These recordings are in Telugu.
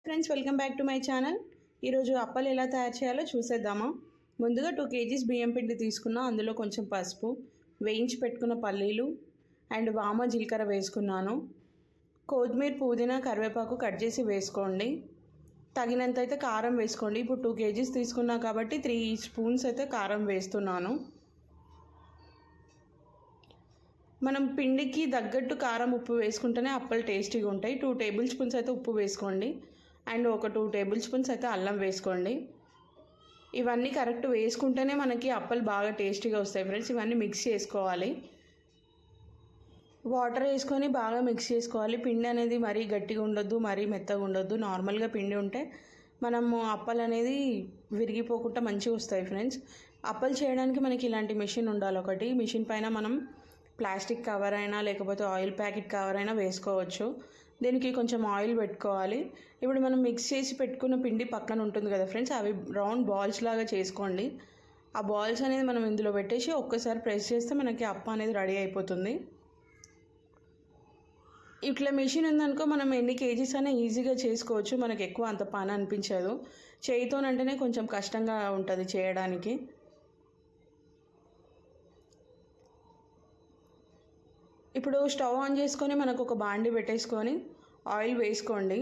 Friends, welcome back to my channel. ఈరోజు అప్పలు ఎలా తయారు చేయాలో చూసేద్దామా. ముందుగా 2 kgs బియ్యం పిండి తీసుకున్నా. అందులో కొంచెం పసుపు, వేయించి పెట్టుకున్న పల్లీలు అండ్ వామ జీలకర్ర వేసుకున్నాను. కొత్తిమీర, పుదీనా, కరివేపాకు కట్ చేసి వేసుకోండి. తగినంత అయితే కారం వేసుకోండి. ఇప్పుడు 2 kgs తీసుకున్నా కాబట్టి 3 స్పూన్స్ అయితే కారం వేస్తున్నాను. మనం పిండికి తగ్గట్టు కారం, ఉప్పు వేసుకుంటేనే అప్పలు టేస్టీగా ఉంటాయి. 2 టేబుల్ స్పూన్స్ అయితే ఉప్పు వేసుకోండి అండ్ ఒక 2 టేబుల్ స్పూన్స్ అయితే అల్లం వేసుకోండి. ఇవన్నీ కరెక్ట్ వేసుకుంటేనే మనకి అప్పలు బాగా టేస్టీగా వస్తాయి ఫ్రెండ్స్. ఇవన్నీ మిక్స్ చేసుకోవాలి. వాటర్ వేసుకొని బాగా మిక్స్ చేసుకోవాలి. పిండి అనేది మరీ గట్టిగా ఉండొద్దు, మరీ మెత్తగా ఉండొద్దు. నార్మల్గా పిండి ఉంటే మనము అప్పలు అనేది విరిగిపోకుండా మంచిగా వస్తాయి ఫ్రెండ్స్. అప్పలు చేయడానికి మనకి ఇలాంటి మిషన్ ఉండాలి. ఒకటి మిషన్ పైన మనం ప్లాస్టిక్ కవర్ అయినా లేకపోతే ఆయిల్ ప్యాకెట్ కవర్ అయినా వేసుకోవచ్చు. దీనికి కొంచెం ఆయిల్ పెట్టుకోవాలి. ఇప్పుడు మనం మిక్స్ చేసి పెట్టుకున్న పిండి పక్కన ఉంటుంది కదా ఫ్రెండ్స్, అవి రౌండ్ బాల్స్ లాగా చేసుకోండి. ఆ బాల్స్ అనేది మనం ఇందులో పెట్టేసి ఒక్కసారి ప్రెస్ చేస్తే మనకి అప్ప అనేది రెడీ అయిపోతుంది. ఇట్లా మిషన్ ఉందనుకో మనం ఎన్ని కేజీస్ అయినా ఈజీగా చేసుకోవచ్చు. మనకు ఎక్కువ అంత పని అనిపించదు. చేయితోనంటేనే కొంచెం కష్టంగా ఉంటుంది చేయడానికి. ఇప్పుడు స్టవ్ ఆన్ చేసుకొని మనకు ఒక బాండి పెట్టేసుకొని ఆయిల్ వేసుకోండి.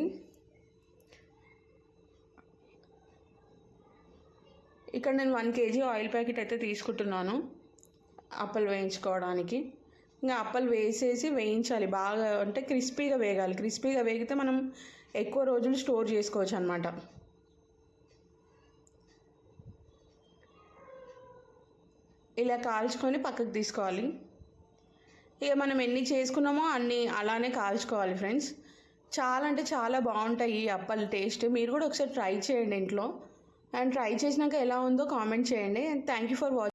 ఇక్కడ నేను 1 kg ఆయిల్ ప్యాకెట్ అయితే తీసుకుంటున్నాను అప్పలు వేయించుకోవడానికి. ఇంకా అప్పలు వేసేసి వేయించాలి బాగా, అంటే క్రిస్పీగా వేగాలి. క్రిస్పీగా వేగితే మనం ఎక్కువ రోజులు స్టోర్ చేసుకోవచ్చు అన్నమాట. ఇలా కాల్చుకొని పక్కకు తీసుకోవాలి. ఇక మనం ఎన్ని చేసుకున్నామో అన్నీ అలానే కాల్చుకోవాలి ఫ్రెండ్స్. చాలా అంటే చాలా బాగుంటాయి ఈ అప్పల టేస్ట్. మీరు కూడా ఒకసారి ట్రై చేయండి ఇంట్లో. అండ్ ట్రై చేసినాక ఎలా ఉందో కామెంట్ చేయండి. And thank you for watching.